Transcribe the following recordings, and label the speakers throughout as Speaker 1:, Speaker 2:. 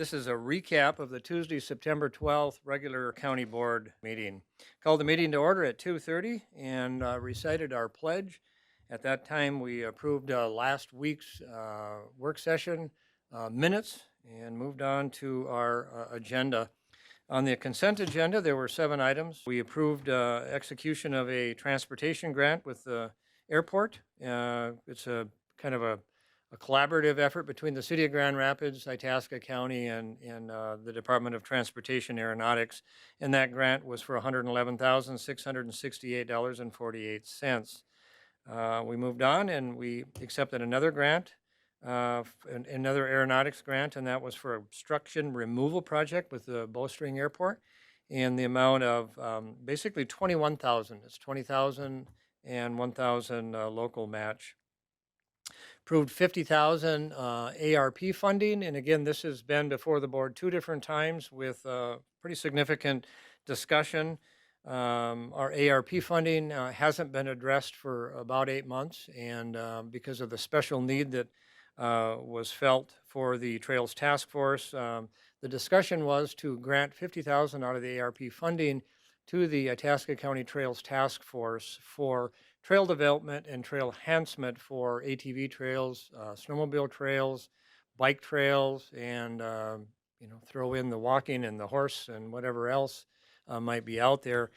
Speaker 1: This is a recap of the Tuesday, September 12th regular county board meeting. Called the meeting to order at 2:30 and recited our pledge. At that time, we approved last week's work session minutes and moved on to our agenda. On the consent agenda, there were 7 items. We approved execution of a transportation grant with the airport. It's a kind of a collaborative effort between the City of Grand Rapids, Itasca County, and the Department of Transportation Aeronautics. And that grant was for $111,668.48. We moved on and we accepted another grant, another aeronautics grant, and that was for obstruction removal project with the Bowstring Airport in the amount of basically 21,000. It's 20,000 and 1,000 local match. Approved 50,000 ARP funding, and again, this has been before the board 2 different times with pretty significant discussion. Our ARP funding hasn't been addressed for about 8 months, and because of the special need that was felt for the Trails Task Force, the discussion was to grant 50,000 out of the ARP funding to the Itasca County Trails Task Force for trail development and trail enhancement for ATV trails, snowmobile trails, bike trails, and throw in the walking and the horse and whatever else might be out there.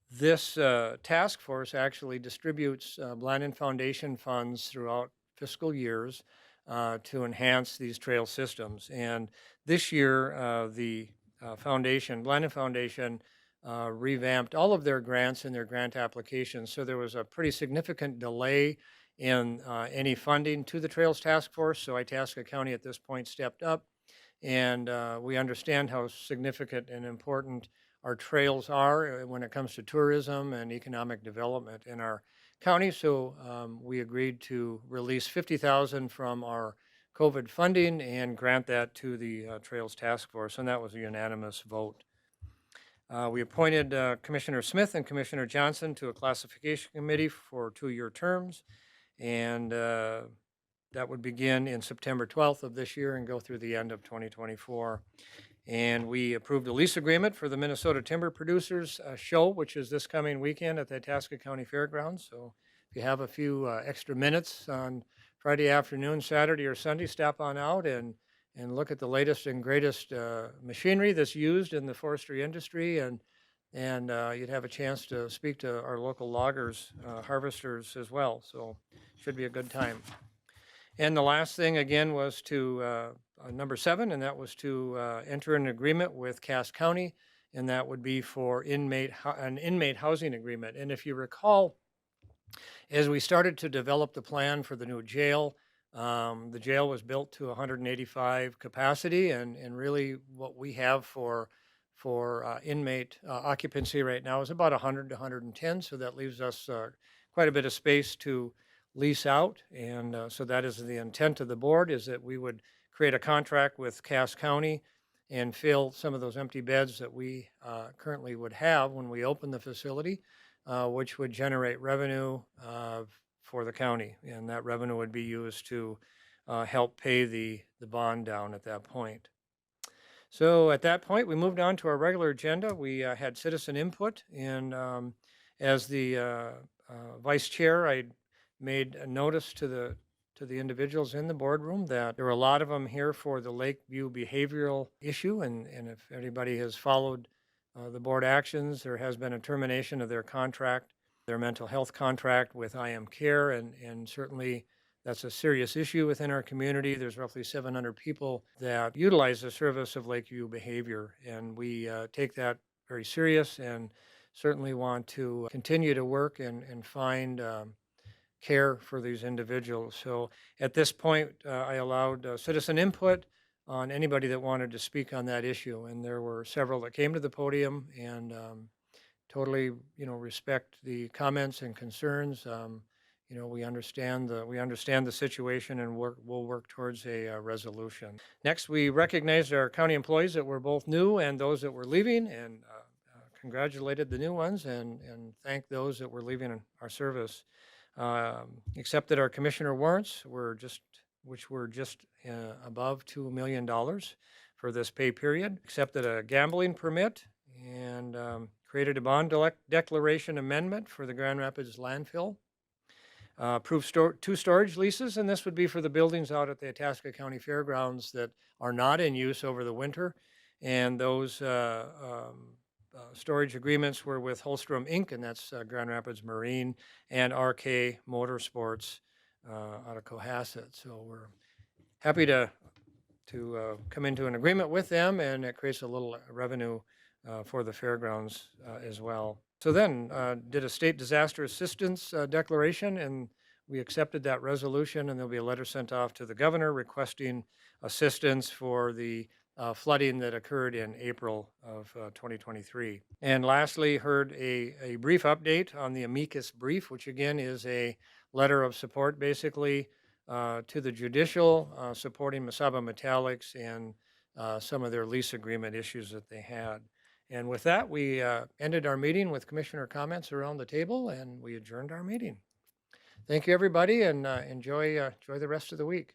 Speaker 1: This task force actually distributes Blandin Foundation funds throughout fiscal years to enhance these trail systems. And this year, the Blandin Foundation revamped all of their grants and their grant applications. So there was a pretty significant delay in any funding to the Trails Task Force. So Itasca County at this point stepped up, and we understand how significant and important our trails are when it comes to tourism and economic development in our county. So we agreed to release 50,000 from our COVID funding and grant that to the Trails Task Force, and that was a unanimous vote. We appointed Commissioner Smith and Commissioner Johnson to a classification committee for 2-year terms, and that would begin in September 12th of this year and go through the end of 2024. And we approved a lease agreement for the Minnesota Timber Producers Show, which is this coming weekend at the Itasca County Fairgrounds. So if you have a few extra minutes on Friday afternoon, Saturday, or Sunday, stop on out and look at the latest and greatest machinery that's used in the forestry industry, and you'd have a chance to speak to our local loggers, harvesters as well. So should be a good time. And the last thing again was to number 7, and that was to enter an agreement with Cass County, and that would be for an inmate housing agreement. And if you recall, as we started to develop the plan for the new jail, the jail was built to 185 capacity, and really what we have for inmate occupancy right now is about 100 to 110. So that leaves us quite a bit of space to lease out, and so that is the intent of the board, is that we would create a contract with Cass County and fill some of those empty beds that we currently would have when we open the facility, which would generate revenue for the county, and that revenue would be used to help pay the bond down at that point. So at that point, we moved on to our regular agenda. We had citizen input, and as the vice chair, I made a notice to the individuals in the boardroom that there were a lot of them here for the Lakeview Behavioral issue, and if anybody has followed the board actions, there has been a termination of their contract, their mental health contract with IM Care, and certainly that's a serious issue within our community. There's roughly 700 people that utilize the service of Lakeview Behavior, and we take that very serious and certainly want to continue to work and find care for these individuals. So at this point, I allowed citizen input on anybody that wanted to speak on that issue, and there were several that came to the podium, and totally, respect the comments and concerns. We understand the situation, and we'll work towards a resolution. Next, we recognized our county employees that were both new and those that were leaving, and congratulated the new ones and thanked those that were leaving our service. Accepted our commissioner warrants. We're just which were just above $2 million for this pay period, accepted a gambling permit, and created a bond declaration amendment for the Grand Rapids landfill. Approved 2 storage leases, and this would be for the buildings out at the Itasca County Fairgrounds that are not in use over the winter. And those storage agreements were with Holstrom Inc., and that's Grand Rapids Marine, and RK Motorsports out of Cohasset. So we're happy to come into an agreement with them, and it creates a little revenue for the fairgrounds as well. So then did a state disaster assistance declaration, and we accepted that resolution, and there'll be a letter sent off to the governor requesting assistance for the flooding that occurred in April of 2023. And lastly, heard a brief update on the amicus brief, which again is a letter of support basically to the judicial supporting Mesaba Metallics and some of their lease agreement issues that they had. And with that, we ended our meeting with commissioner comments around the table, and we adjourned our meeting. Thank you, everybody, and enjoy the rest of the week.